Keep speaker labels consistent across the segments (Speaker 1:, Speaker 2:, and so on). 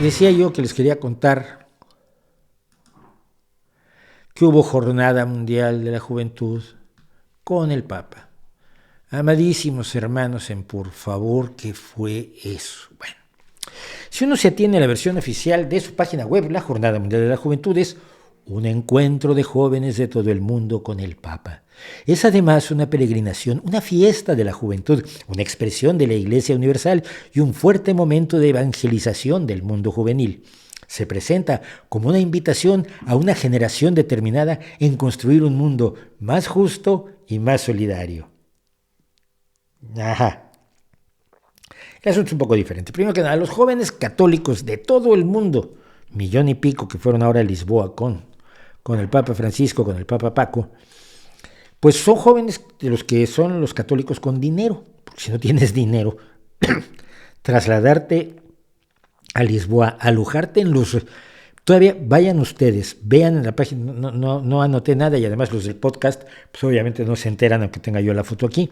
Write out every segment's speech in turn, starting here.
Speaker 1: Decía yo que les quería contar que hubo Jornada Mundial de la Juventud con el Papa. Amadísimos hermanos en por favor, ¿qué fue eso? Bueno, si uno se atiene a la versión oficial de su página web, la Jornada Mundial de la Juventud es un encuentro de jóvenes de todo el mundo con el Papa. Es además una peregrinación, una fiesta de la juventud, una expresión de la Iglesia Universal y un fuerte momento de evangelización del mundo juvenil. Se presenta como una invitación a una generación determinada en construir un mundo más justo y más solidario. Ajá. El asunto es un poco diferente. Primero que nada, los jóvenes católicos de todo el mundo, 1,5 millones que fueron ahora a Lisboa con el Papa Francisco, con el Papa Paco, pues son jóvenes de los que son los católicos con dinero. Porque si no tienes dinero, trasladarte a Lisboa, alojarte en los... Todavía vayan ustedes, vean en la página, no anoté nada y además los del podcast, pues obviamente no se enteran aunque tenga yo la foto aquí.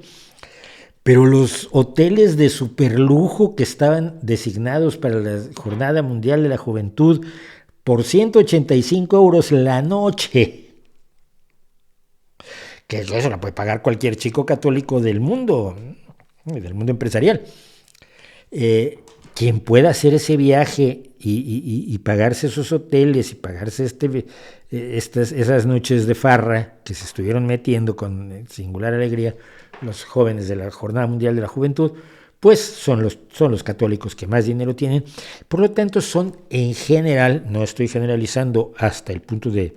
Speaker 1: Pero los hoteles de superlujo que estaban designados para la Jornada Mundial de la Juventud por 185 euros la noche, que eso la puede pagar cualquier chico católico del mundo empresarial. Quien pueda hacer ese viaje y pagarse esos hoteles y pagarse esas noches de farra que se estuvieron metiendo con singular alegría los jóvenes de la Jornada Mundial de la Juventud, pues son los católicos que más dinero tienen. Por lo tanto, son en general, no estoy generalizando hasta el punto de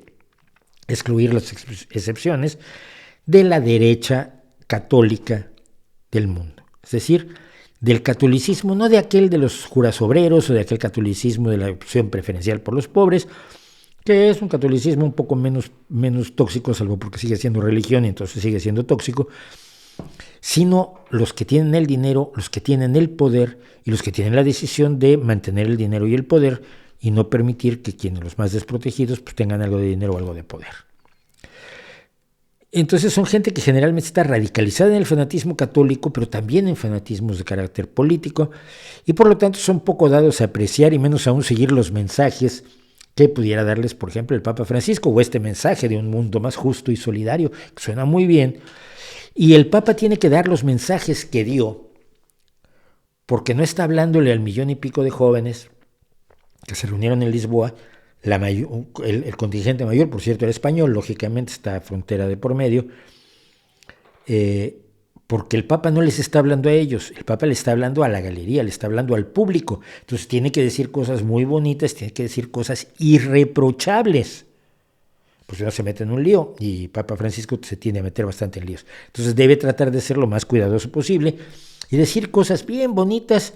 Speaker 1: excluir las excepciones, de la derecha católica del mundo. Es decir, del catolicismo, no de aquel de los curas obreros o de aquel catolicismo de la opción preferencial por los pobres, que es un catolicismo un poco menos tóxico, salvo porque sigue siendo religión y entonces sigue siendo tóxico, sino los que tienen el dinero, los que tienen el poder y los que tienen la decisión de mantener el dinero y el poder y no permitir que quienes los más desprotegidos pues tengan algo de dinero o algo de poder. Entonces son gente que generalmente está radicalizada en el fanatismo católico, pero también en fanatismos de carácter político, y por lo tanto son poco dados a apreciar y menos aún seguir los mensajes que pudiera darles, por ejemplo, el Papa Francisco, o este mensaje de un mundo más justo y solidario, que suena muy bien, y el Papa tiene que dar los mensajes que dio, porque no está hablándole al 1,5 millones de jóvenes que se reunieron en Lisboa. El contingente mayor, por cierto, era español, lógicamente está frontera de por medio, porque el Papa no les está hablando a ellos, el Papa le está hablando a la galería, le está hablando al público, entonces tiene que decir cosas muy bonitas, tiene que decir cosas irreprochables, pues si no se mete en un lío, y Papa Francisco se tiende a meter bastante en líos, entonces debe tratar de ser lo más cuidadoso posible y decir cosas bien bonitas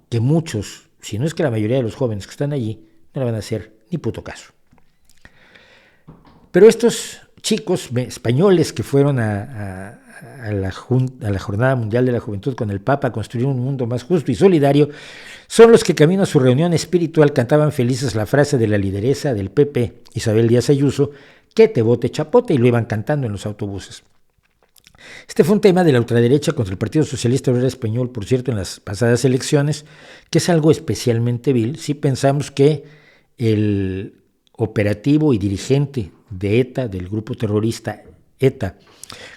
Speaker 1: que muchos, si no es que la mayoría de los jóvenes que están allí, no le van a hacer ni puto caso. Pero estos chicos españoles que fueron a la Jornada Mundial de la Juventud con el Papa a construir un mundo más justo y solidario, son los que camino a su reunión espiritual cantaban felices la frase de la lideresa del PP, Isabel Díaz Ayuso, que te vote chapote, y lo iban cantando en los autobuses. Este fue un tema de la ultraderecha contra el Partido Socialista Obrero Español, por cierto, en las pasadas elecciones, que es algo especialmente vil si pensamos que el operativo y dirigente de ETA, del grupo terrorista ETA,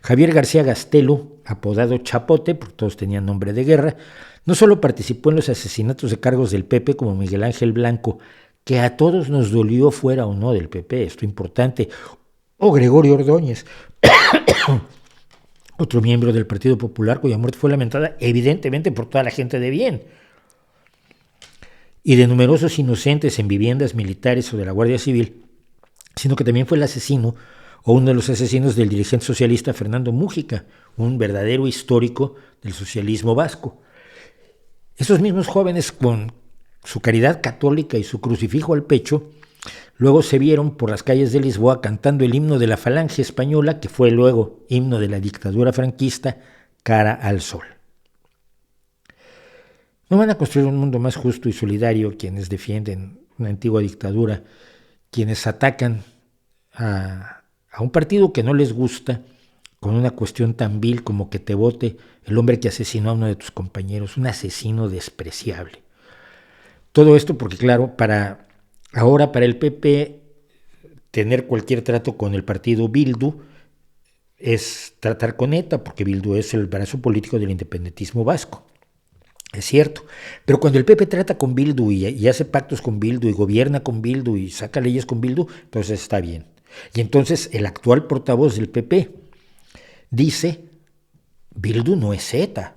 Speaker 1: Javier García Gastelo, apodado Chapote, porque todos tenían nombre de guerra, no solo participó en los asesinatos de cargos del PP como Miguel Ángel Blanco, que a todos nos dolió fuera o no del PP, esto importante, o Gregorio Ordóñez, otro miembro del Partido Popular cuya muerte fue lamentada evidentemente por toda la gente de bien, y de numerosos inocentes en viviendas militares o de la Guardia Civil, sino que también fue el asesino o uno de los asesinos del dirigente socialista Fernando Múgica, un verdadero histórico del socialismo vasco. Esos mismos jóvenes, con su caridad católica y su crucifijo al pecho, luego se vieron por las calles de Lisboa cantando el himno de la Falange Española, que fue luego himno de la dictadura franquista, Cara al Sol. No van a construir un mundo más justo y solidario quienes defienden una antigua dictadura, quienes atacan a un partido que no les gusta con una cuestión tan vil como que te vote el hombre que asesinó a uno de tus compañeros, un asesino despreciable. Todo esto porque, claro, para el PP, tener cualquier trato con el partido Bildu es tratar con ETA, porque Bildu es el brazo político del independentismo vasco. Es cierto, pero cuando el PP trata con Bildu y hace pactos con Bildu y gobierna con Bildu y saca leyes con Bildu, entonces está bien. Y entonces el actual portavoz del PP dice, Bildu no es ETA.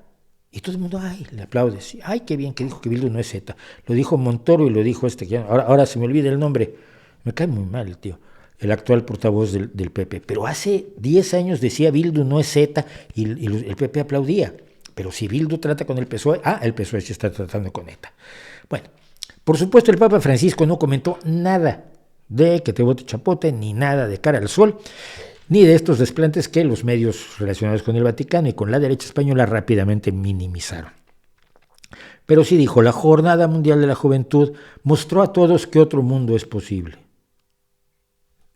Speaker 1: Y todo el mundo, ay, le aplaude. Ay, qué bien que dijo que Bildu no es ETA. Lo dijo Montoro y lo dijo ahora se me olvida el nombre. Me cae muy mal el tío, el actual portavoz del PP. Pero hace 10 años decía Bildu no es ETA y el PP aplaudía. Pero si Bildu trata con el PSOE, el PSOE sí está tratando con ETA. Bueno, por supuesto el Papa Francisco no comentó nada de que te vote chapote, ni nada de cara al sol, ni de estos desplantes que los medios relacionados con el Vaticano y con la derecha española rápidamente minimizaron. Pero sí dijo, la Jornada Mundial de la Juventud mostró a todos que otro mundo es posible.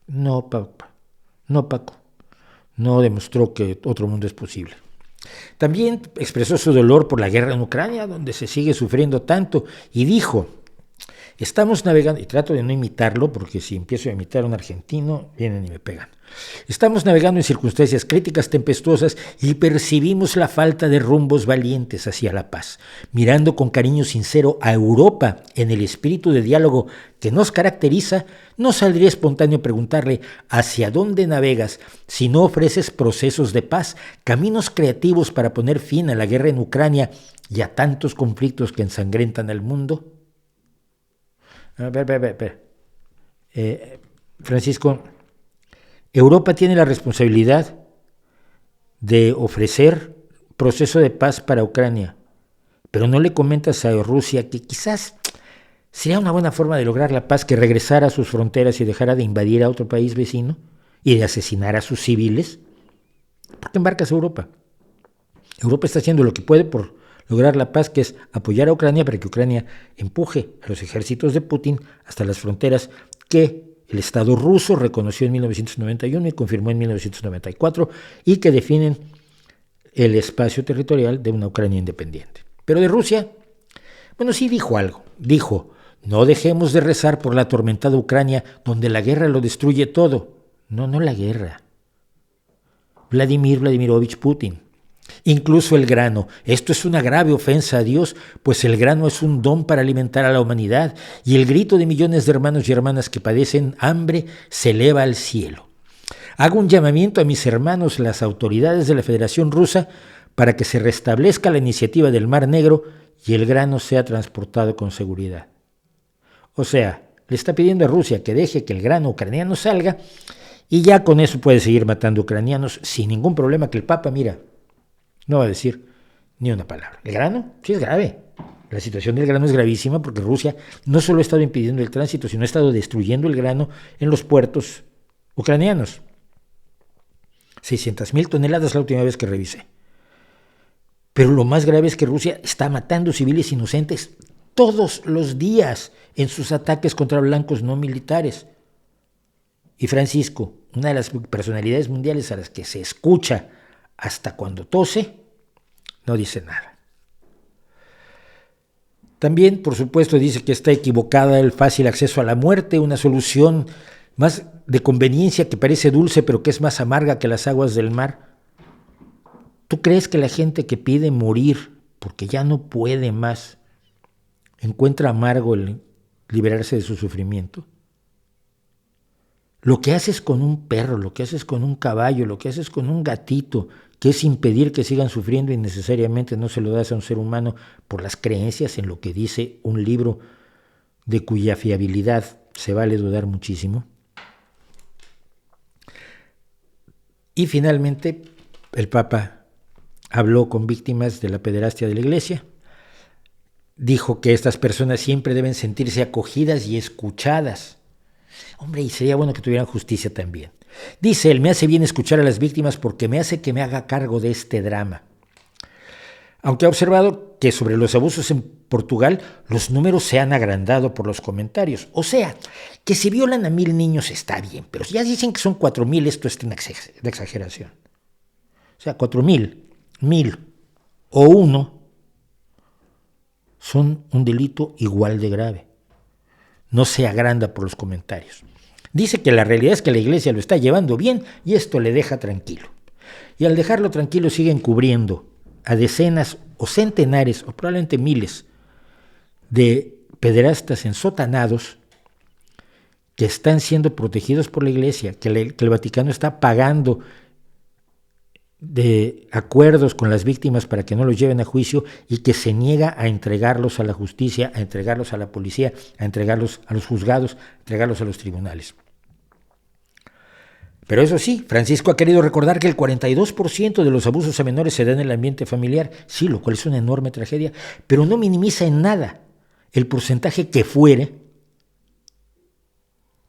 Speaker 1: No, Paco, no demostró que otro mundo es posible. También expresó su dolor por la guerra en Ucrania, donde se sigue sufriendo tanto, y dijo, estamos navegando, y trato de no imitarlo, porque si empiezo a imitar a un argentino, vienen y me pegan. Estamos navegando en circunstancias críticas, tempestuosas, y percibimos la falta de rumbos valientes hacia la paz. Mirando con cariño sincero a Europa en el espíritu de diálogo que nos caracteriza, no saldría espontáneo preguntarle ¿hacia dónde navegas si no ofreces procesos de paz, caminos creativos para poner fin a la guerra en Ucrania y a tantos conflictos que ensangrentan al mundo? Francisco, Europa tiene la responsabilidad de ofrecer proceso de paz para Ucrania, pero no le comentas a Rusia que quizás sería una buena forma de lograr la paz que regresara a sus fronteras y dejara de invadir a otro país vecino y de asesinar a sus civiles. ¿Por qué embarcas a Europa? Europa está haciendo lo que puede por lograr la paz, que es apoyar a Ucrania para que Ucrania empuje a los ejércitos de Putin hasta las fronteras que el Estado ruso reconoció en 1991 y confirmó en 1994 y que definen el espacio territorial de una Ucrania independiente. Pero de Rusia, bueno, sí dijo algo. Dijo, no dejemos de rezar por la atormentada Ucrania donde la guerra lo destruye todo. No la guerra. Vladimir Vladimirovich Putin. Incluso el grano. Esto es una grave ofensa a Dios, pues el grano es un don para alimentar a la humanidad y el grito de millones de hermanos y hermanas que padecen hambre se eleva al cielo. Hago un llamamiento a mis hermanos, las autoridades de la Federación Rusa, para que se restablezca la iniciativa del Mar Negro y el grano sea transportado con seguridad. O sea, le está pidiendo a Rusia que deje que el grano ucraniano salga y ya con eso puede seguir matando ucranianos sin ningún problema, que el Papa, mira, no va a decir ni una palabra. ¿El grano? Sí, es grave. La situación del grano es gravísima porque Rusia no solo ha estado impidiendo el tránsito, sino ha estado destruyendo el grano en los puertos ucranianos. 600,000 toneladas la última vez que revisé. Pero lo más grave es que Rusia está matando civiles inocentes todos los días en sus ataques contra blancos no militares. Y Francisco, una de las personalidades mundiales a las que se escucha hasta cuando tose, no dice nada. También, por supuesto, dice que está equivocada el fácil acceso a la muerte, una solución más de conveniencia que parece dulce pero que es más amarga que las aguas del mar. ¿Tú crees que la gente que pide morir porque ya no puede más encuentra amargo el liberarse de su sufrimiento? Lo que haces con un perro, lo que haces con un caballo, lo que haces con un gatito, que es impedir que sigan sufriendo innecesariamente, no se lo das a un ser humano por las creencias en lo que dice un libro de cuya fiabilidad se vale dudar muchísimo. Y finalmente, el Papa habló con víctimas de la pederastia de la Iglesia. Dijo que estas personas siempre deben sentirse acogidas y escuchadas. Hombre, y sería bueno que tuvieran justicia también. Dice él, me hace bien escuchar a las víctimas porque me hace que me haga cargo de este drama. Aunque ha observado que sobre los abusos en Portugal los números se han agrandado por los comentarios. O sea, que si violan a 1,000 niños está bien, pero si ya dicen que son 4,000, esto es una exageración. O sea, 4,000, 1,000 o 1 son un delito igual de grave. No se agranda por los comentarios. Dice que la realidad es que la Iglesia lo está llevando bien y esto le deja tranquilo. Y al dejarlo tranquilo siguen cubriendo a decenas o centenares o probablemente miles de pederastas ensotanados que están siendo protegidos por la Iglesia, que el Vaticano está pagando de acuerdos con las víctimas para que no los lleven a juicio y que se niega a entregarlos a la justicia, a entregarlos a la policía, a entregarlos a los juzgados, a entregarlos a los tribunales. Pero eso sí, Francisco ha querido recordar que el 42% de los abusos a menores se dan en el ambiente familiar, sí, lo cual es una enorme tragedia, pero no minimiza en nada el porcentaje que fuere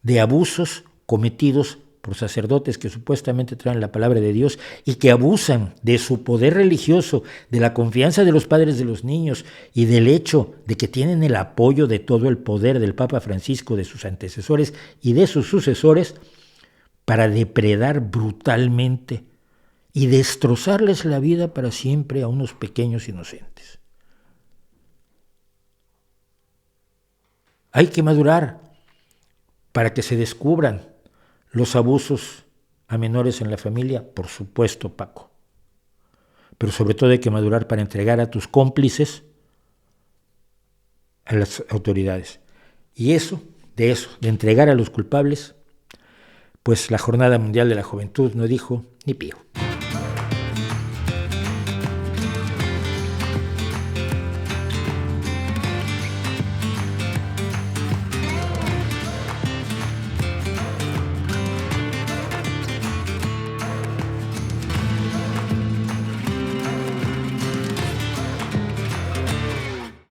Speaker 1: de abusos cometidos por sacerdotes que supuestamente traen la palabra de Dios y que abusan de su poder religioso, de la confianza de los padres de los niños y del hecho de que tienen el apoyo de todo el poder del Papa Francisco, de sus antecesores y de sus sucesores, para depredar brutalmente y destrozarles la vida para siempre a unos pequeños inocentes. Hay que madurar para que se descubran los abusos a menores en la familia, por supuesto, Paco. Pero sobre todo hay que madurar para entregar a tus cómplices a las autoridades. Y de entregar a los culpables, pues la Jornada Mundial de la Juventud no dijo ni pío.